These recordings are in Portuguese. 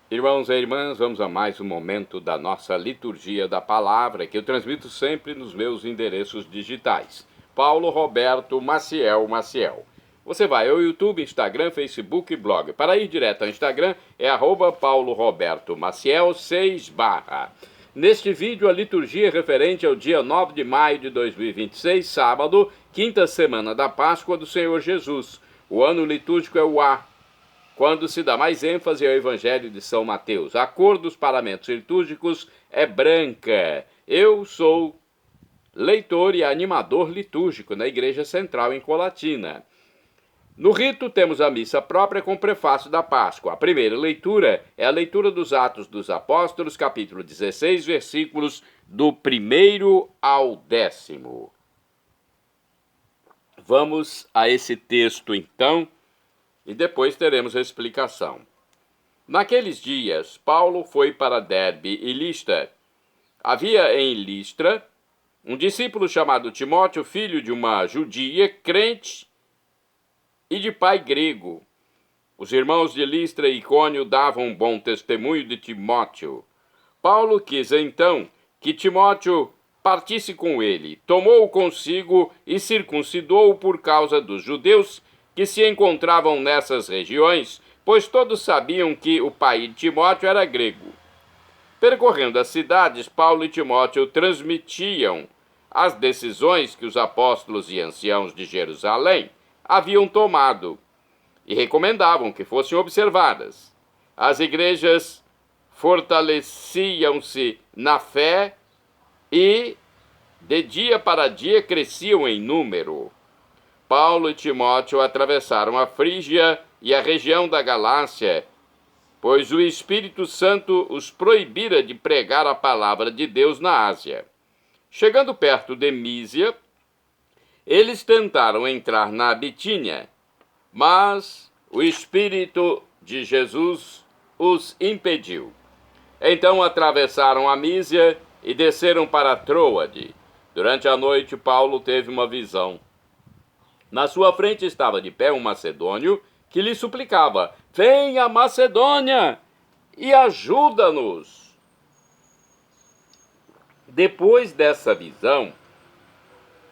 Irmãos e irmãs, vamos a mais um momento da nossa liturgia da palavra, que eu transmito sempre nos meus endereços digitais. Paulo Roberto Maciel Maciel. Você vai ao YouTube, Instagram, Facebook e blog. Para ir direto ao Instagram é @Paulo Roberto Maciel 6 barra. Neste vídeo, a liturgia é referente ao dia 9 de maio de 2026, sábado, quinta semana da Páscoa do Senhor Jesus. O ano litúrgico é o A, quando se dá mais ênfase ao Evangelho de São Mateus. A cor dos paramentos litúrgicos é branca. Eu sou leitor e animador litúrgico na Igreja Central em Colatina. No rito temos a missa própria com o prefácio da Páscoa. A primeira leitura é a leitura dos Atos dos Apóstolos, capítulo 16, versículos do 1º ao 10º. Vamos a esse texto então, e depois teremos a explicação. Naqueles dias, Paulo foi para Derbe e Listra. Havia em Listra um discípulo chamado Timóteo, filho de uma judia, crente e de pai grego. Os irmãos de Listra e Icônio davam um bom testemunho de Timóteo. Paulo quis então que Timóteo partisse com ele, tomou-o consigo e circuncidou-o por causa dos judeus que se encontravam nessas regiões, pois todos sabiam que o pai de Timóteo era grego. Percorrendo as cidades, Paulo e Timóteo transmitiam as decisões que os apóstolos e anciãos de Jerusalém haviam tomado e recomendavam que fossem observadas. As igrejas fortaleciam-se na fé e, de dia para dia, cresciam em número. Paulo e Timóteo atravessaram a Frígia e a região da Galácia, pois o Espírito Santo os proibira de pregar a palavra de Deus na Ásia. Chegando perto de Mísia, eles tentaram entrar na Bitínia, mas o Espírito de Jesus os impediu. Então atravessaram a Mísia e desceram para Troade. Durante a noite, Paulo teve uma visão. Na sua frente estava de pé um macedônio que lhe suplicava: "Venha a Macedônia e ajuda-nos." Depois dessa visão,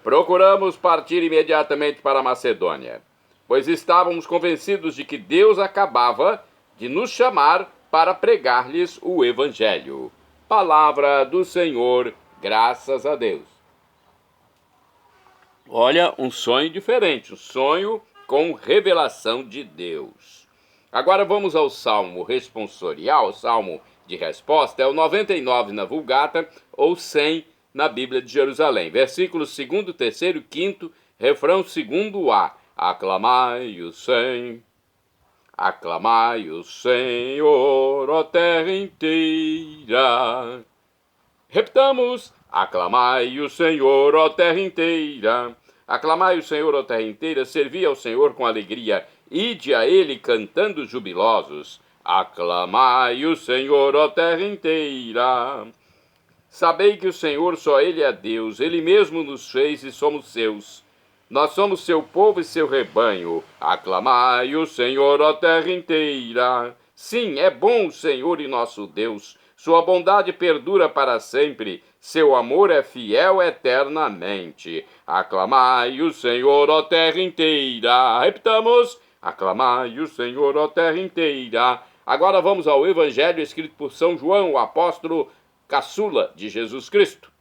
procuramos partir imediatamente para a Macedônia, pois estávamos convencidos de que Deus acabava de nos chamar para pregar-lhes o Evangelho. Palavra do Senhor, graças a Deus. Olha, um sonho diferente, um sonho com revelação de Deus. Agora vamos ao salmo responsorial, o salmo de resposta, é o 99 na Vulgata ou 100 na Bíblia de Jerusalém. Versículos 2º, 3º, 5º, refrão 2º A. Aclamai o Senhor, ó terra inteira. Repitamos: aclamai o Senhor, ó terra inteira. Aclamai o Senhor, ó terra inteira. Servi ao Senhor com alegria. Ide a ele cantando jubilosos. Aclamai o Senhor, ó terra inteira. Sabei que o Senhor, só ele é Deus. Ele mesmo nos fez e somos seus. Nós somos seu povo e seu rebanho. Aclamai o Senhor, ó terra inteira. Sim, é bom o Senhor e nosso Deus. Sua bondade perdura para sempre, seu amor é fiel eternamente. Aclamai o Senhor, ó terra inteira. Repitamos: aclamai o Senhor, ó terra inteira. Agora vamos ao Evangelho escrito por São João, o apóstolo caçula de Jesus Cristo.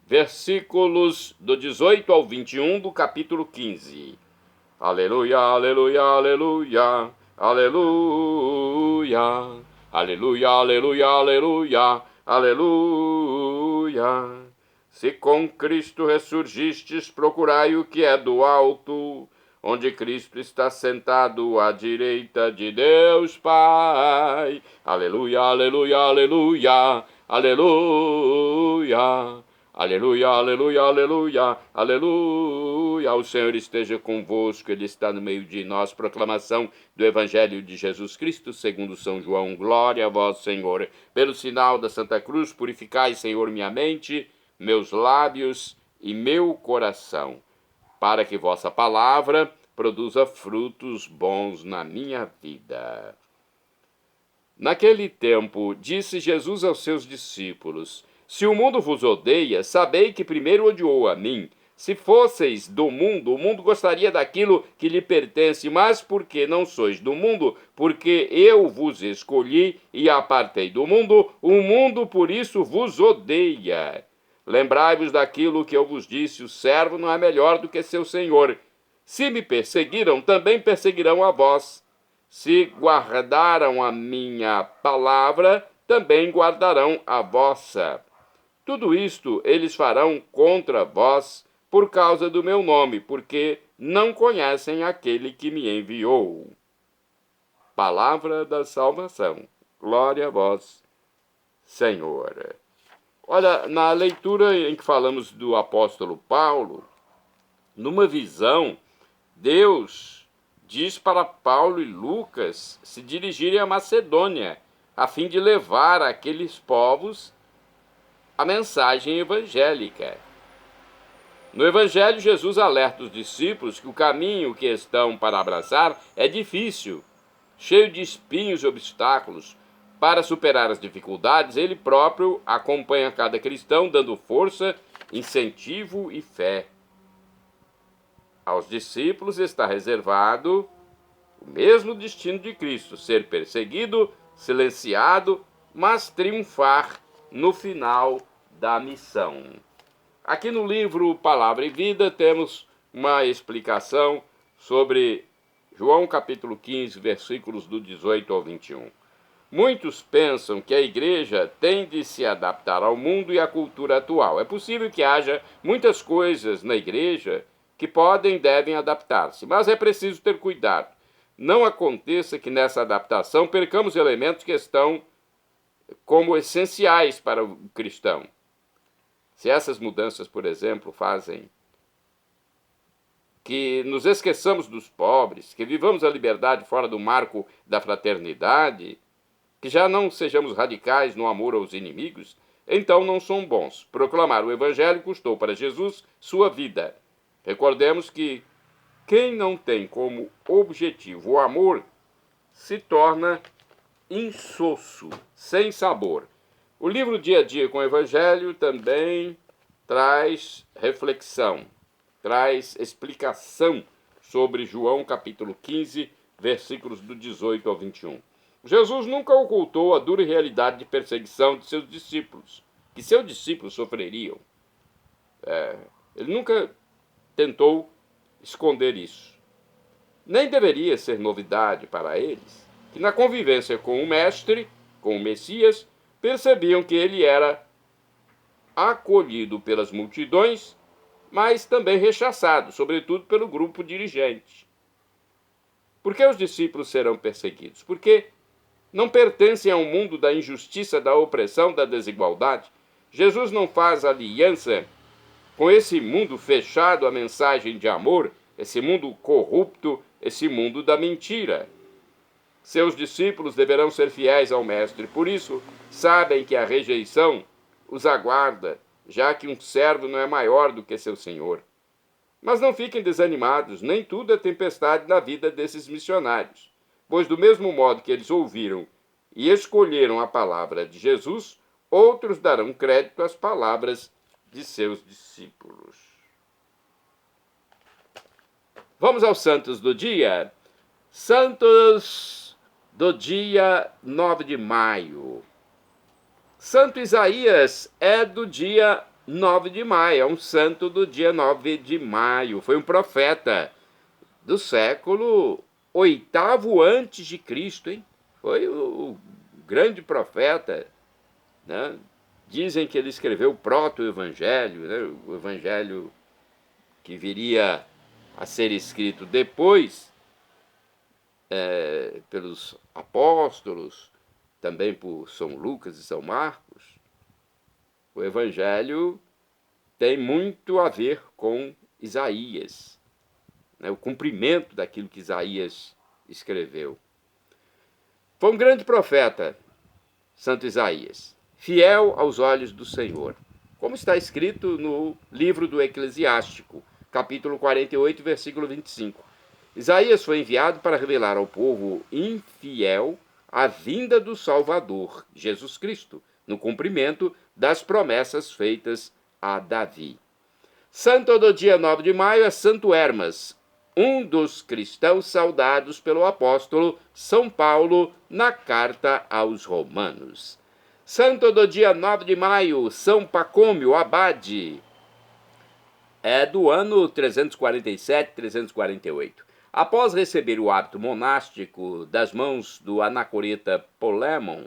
Versículos do 18 ao 21 do capítulo 15. Aleluia, aleluia, aleluia, aleluia. Aleluia, aleluia, aleluia, aleluia. Se com Cristo ressurgistes, procurai o que é do alto, onde Cristo está sentado à direita de Deus Pai. Aleluia, aleluia, aleluia, aleluia. Aleluia, aleluia, aleluia, aleluia. O Senhor esteja convosco, Ele está no meio de nós. Proclamação do Evangelho de Jesus Cristo, segundo São João. Glória a vós, Senhor. Pelo sinal da Santa Cruz, purificai, Senhor, minha mente, meus lábios e meu coração, para que vossa palavra produza frutos bons na minha vida. Naquele tempo, disse Jesus aos seus discípulos: Se o mundo vos odeia, sabei que primeiro odiou a mim. Se fosseis do mundo, o mundo gostaria daquilo que lhe pertence, mas porque não sois do mundo, porque eu vos escolhi e apartei do mundo, o mundo por isso vos odeia. Lembrai-vos daquilo que eu vos disse: o servo não é melhor do que seu senhor. Se me perseguiram, também perseguirão a vós. Se guardaram a minha palavra, também guardarão a vossa. Tudo isto eles farão contra vós por causa do meu nome, porque não conhecem aquele que me enviou. Palavra da salvação. Glória a vós, Senhor. Olha, na leitura em que falamos do apóstolo Paulo, numa visão, Deus diz para Paulo e Lucas se dirigirem à Macedônia, a fim de levar àqueles povos a mensagem evangélica. No Evangelho, Jesus alerta os discípulos que o caminho que estão para abraçar é difícil, cheio de espinhos e obstáculos. Para superar as dificuldades, ele próprio acompanha cada cristão, dando força, incentivo e fé. Aos discípulos está reservado o mesmo destino de Cristo: ser perseguido, silenciado, mas triunfar no final da missão. Aqui no livro Palavra e Vida temos uma explicação sobre João capítulo 15, versículos do 18 ao 21. Muitos pensam que a igreja tem de se adaptar ao mundo e à cultura atual. É possível que haja muitas coisas na igreja que podem e devem adaptar-se, mas é preciso ter cuidado. Não aconteça que nessa adaptação percamos elementos que estão como essenciais para o cristão. Se essas mudanças, por exemplo, fazem que nos esqueçamos dos pobres, que vivamos a liberdade fora do marco da fraternidade, que já não sejamos radicais no amor aos inimigos, então não são bons. Proclamar o Evangelho custou para Jesus sua vida. Recordemos que quem não tem como objetivo o amor se torna insosso, sem sabor. O livro Dia a Dia com o Evangelho também traz reflexão, traz explicação sobre João capítulo 15, versículos do 18 ao 21. Jesus nunca ocultou a dura realidade de perseguição de seus discípulos, que seus discípulos sofreriam. Ele nunca tentou esconder isso. Nem deveria ser novidade para eles que na convivência com o Mestre, com o Messias, percebiam que ele era acolhido pelas multidões, mas também rechaçado, sobretudo pelo grupo dirigente. Por que os discípulos serão perseguidos? Porque não pertencem ao mundo da injustiça, da opressão, da desigualdade. Jesus não faz aliança com esse mundo fechado à mensagem de amor, esse mundo corrupto, esse mundo da mentira. Seus discípulos deverão ser fiéis ao Mestre, por isso sabem que a rejeição os aguarda, já que um servo não é maior do que seu senhor. Mas não fiquem desanimados, nem tudo é tempestade na vida desses missionários, pois do mesmo modo que eles ouviram e escolheram a palavra de Jesus, outros darão crédito às palavras de seus discípulos. Vamos aos santos do dia. Santos do dia 9 de maio. Santo Isaías é do dia 9 de maio, é um santo do dia 9 de maio. Foi um profeta do século VIII antes de Cristo, hein? Foi o grande profeta, né? Dizem que ele escreveu o proto-evangelho, né? O evangelho que viria a ser escrito depois pelos apóstolos, também por São Lucas e São Marcos. O evangelho tem muito a ver com Isaías, né? O cumprimento daquilo que Isaías escreveu. Foi um grande profeta, Santo Isaías, fiel aos olhos do Senhor, como está escrito no livro do Eclesiástico, capítulo 48, versículo 25. Isaías foi enviado para revelar ao povo infiel a vinda do Salvador, Jesus Cristo, no cumprimento das promessas feitas a Davi. Santo do dia 9 de maio é Santo Hermas, um dos cristãos saudados pelo apóstolo São Paulo na carta aos Romanos. Santo do dia 9 de maio, São Pacômio, abade. É do ano 347-348. Após receber o hábito monástico das mãos do anacoreta Polémon,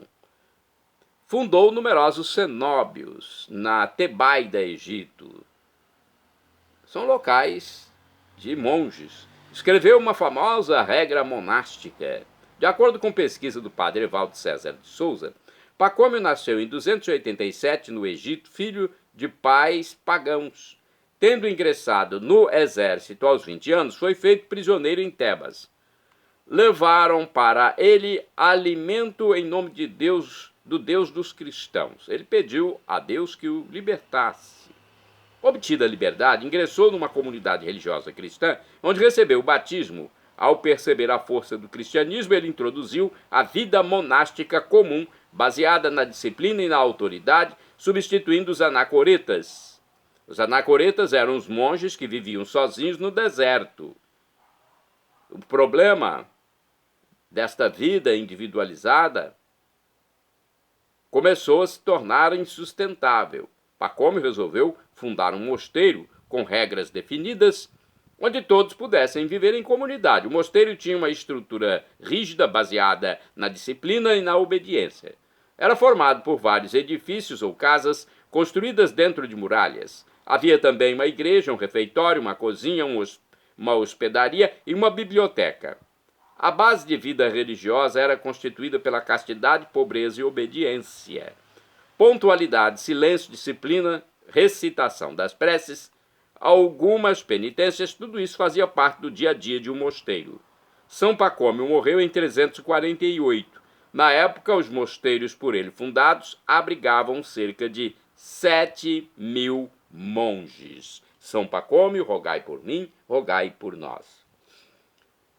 fundou numerosos cenóbios na Tebaida, Egito. São locais de monges. Escreveu uma famosa regra monástica. De acordo com pesquisa do padre Evaldo César de Souza, Pacômio nasceu em 287 no Egito, filho de pais pagãos. Tendo ingressado no exército aos 20 anos, foi feito prisioneiro em Tebas. Levaram para ele alimento em nome de Deus, do Deus dos cristãos. Ele pediu a Deus que o libertasse. Obtida a liberdade, ingressou numa comunidade religiosa cristã, onde recebeu o batismo. Ao perceber a força do cristianismo, ele introduziu a vida monástica comum, baseada na disciplina e na autoridade, substituindo os anacoretas. Os anacoretas eram os monges que viviam sozinhos no deserto. O problema desta vida individualizada começou a se tornar insustentável. Pacômio resolveu fundar um mosteiro com regras definidas, onde todos pudessem viver em comunidade. O mosteiro tinha uma estrutura rígida, baseada na disciplina e na obediência. Era formado por vários edifícios ou casas construídas dentro de muralhas. Havia também uma igreja, um refeitório, uma cozinha, uma hospedaria e uma biblioteca. A base de vida religiosa era constituída pela castidade, pobreza e obediência. Pontualidade, silêncio, disciplina, recitação das preces, algumas penitências, tudo isso fazia parte do dia a dia de um mosteiro. São Pacômio morreu em 348. Na época, os mosteiros por ele fundados abrigavam cerca de 7.000 monges. São Pacômio, rogai por mim, rogai por nós.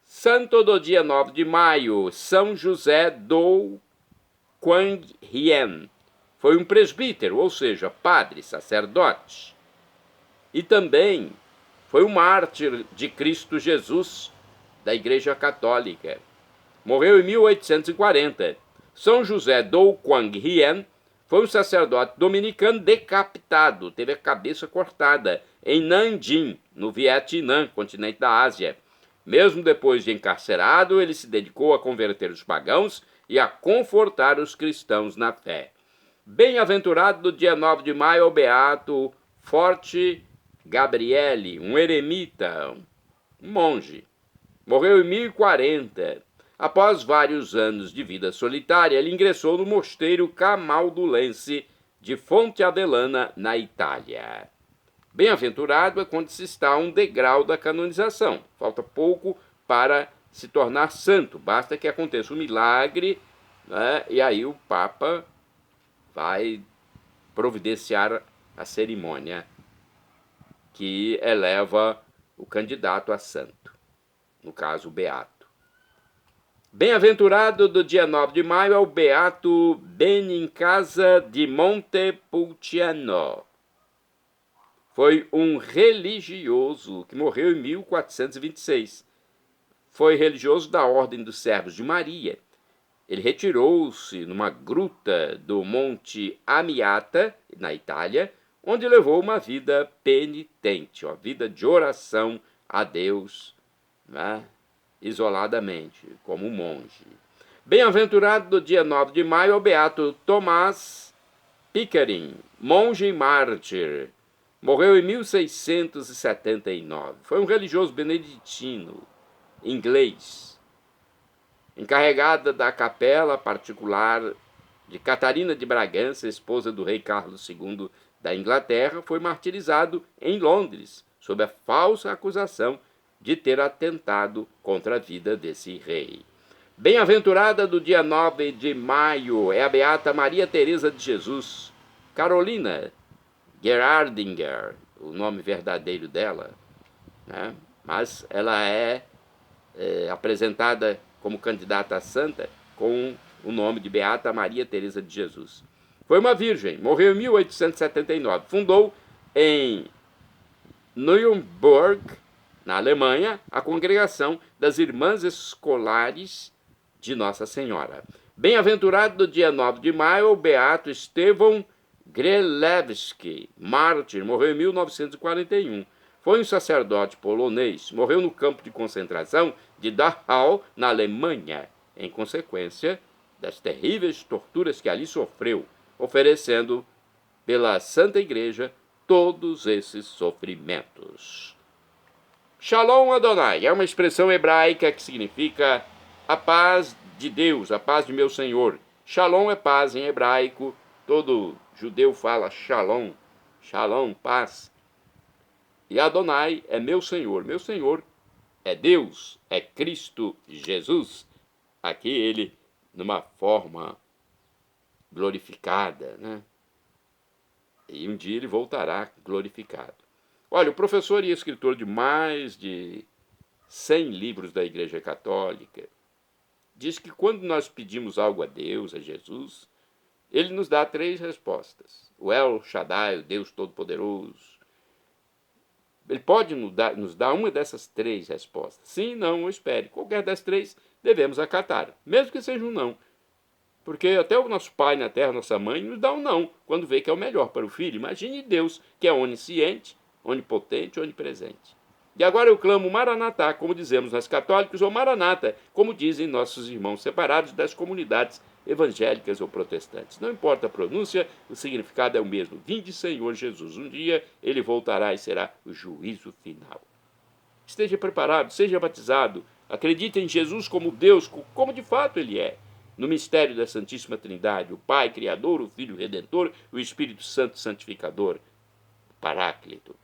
Santo do dia 9 de maio, São José do Quang Hien. Foi um presbítero, ou seja, padre, sacerdote. E também foi um mártir de Cristo Jesus, da Igreja Católica. Morreu em 1840. São José do Quang Hien foi um sacerdote dominicano decapitado, teve a cabeça cortada, em Nanjing, no Vietnã, continente da Ásia. Mesmo depois de encarcerado, ele se dedicou a converter os pagãos e a confortar os cristãos na fé. Bem-aventurado do dia 9 de maio o beato Forte Gabriele, um eremita, um monge. Morreu em 1040. Após vários anos de vida solitária, ele ingressou no mosteiro camaldulense de Fonte Adelana, na Itália. Bem-aventurado é quando se está a um degrau da canonização. Falta pouco para se tornar santo. Basta que aconteça um milagre, né? E aí o Papa vai providenciar a cerimônia que eleva o candidato a santo, no caso, o beato. Bem-aventurado do dia 9 de maio é o beato Benincasa di Montepulciano. Foi um religioso que morreu em 1426. Foi religioso da Ordem dos Servos de Maria. Ele retirou-se numa gruta do Monte Amiata, na Itália, onde levou uma vida penitente, uma vida de oração a Deus, né? Isoladamente, como monge. Bem-aventurado do dia 9 de maio é o beato Tomás Pickering, monge e mártir. Morreu em 1679. Foi um religioso beneditino, inglês, encarregada da capela particular de Catarina de Bragança, esposa do rei Carlos II da Inglaterra. Foi martirizado em Londres, sob a falsa acusação de ter atentado contra a vida desse rei. Bem-aventurada do dia 9 de maio é a beata Maria Teresa de Jesus, Carolina Gerardinger, o nome verdadeiro dela, né? Mas ela é apresentada como candidata a santa com o nome de Beata Maria Teresa de Jesus. Foi uma virgem, morreu em 1879. Fundou em Nuremberg, na Alemanha, a congregação das Irmãs Escolares de Nossa Senhora. Bem-aventurado do dia 9 de maio, o beato Estevão Grelewski, mártir, morreu em 1941. Foi um sacerdote polonês, morreu no campo de concentração de Dachau, na Alemanha, em consequência das terríveis torturas que ali sofreu, oferecendo pela Santa Igreja todos esses sofrimentos. Shalom Adonai é uma expressão hebraica que significa a paz de Deus, a paz de meu Senhor. Shalom é paz em hebraico, todo judeu fala shalom, shalom, paz. E Adonai é meu Senhor é Deus, é Cristo Jesus. Aqui ele numa forma glorificada, né? E um dia ele voltará glorificado. Olha, o professor e escritor de mais de 100 livros da Igreja Católica diz que quando nós pedimos algo a Deus, a Jesus, ele nos dá 3 respostas. O El Shaddai, o Deus Todo-Poderoso. Ele pode nos dar uma dessas 3 respostas. Sim, não ou espere. Qualquer das 3 devemos acatar, mesmo que seja um não. Porque até o nosso pai na terra, nossa mãe, nos dá um não, quando vê que é o melhor para o filho. Imagine Deus, que é onisciente, onipotente, onipresente. E agora eu clamo Maranatá, como dizemos nós católicos, ou Maranata, como dizem nossos irmãos separados das comunidades evangélicas ou protestantes. Não importa a pronúncia, o significado é o mesmo. Vinde, Senhor Jesus. Um dia ele voltará e será o juízo final. Esteja preparado, seja batizado, acredite em Jesus como Deus, como de fato ele é. No mistério da Santíssima Trindade, o Pai Criador, o Filho Redentor, o Espírito Santo Santificador, o Paráclito.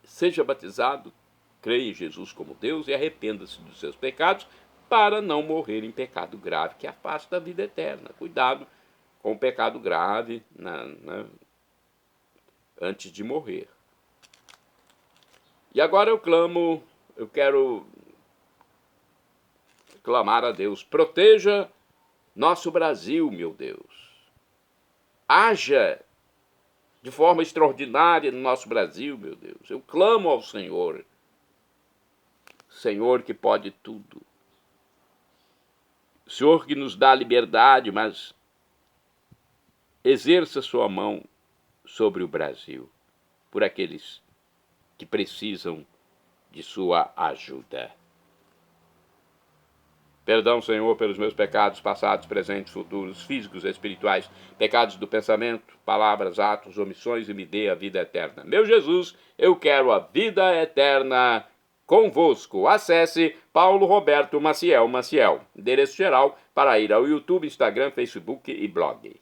Seja batizado, creia em Jesus como Deus e arrependa-se dos seus pecados para não morrer em pecado grave que afasta a vida eterna. Cuidado com o pecado grave antes de morrer. E agora eu quero clamar a Deus, proteja nosso Brasil, meu Deus. Haja de forma extraordinária no nosso Brasil, meu Deus. Eu clamo ao Senhor, Senhor que pode tudo. Senhor que nos dá liberdade, mas exerça sua mão sobre o Brasil, por aqueles que precisam de sua ajuda. Perdão, Senhor, pelos meus pecados passados, presentes, futuros, físicos e espirituais, pecados do pensamento, palavras, atos, omissões, e me dê a vida eterna. Meu Jesus, eu quero a vida eterna convosco. Acesse Paulo Roberto Maciel, endereço geral para ir ao YouTube, Instagram, Facebook e blog.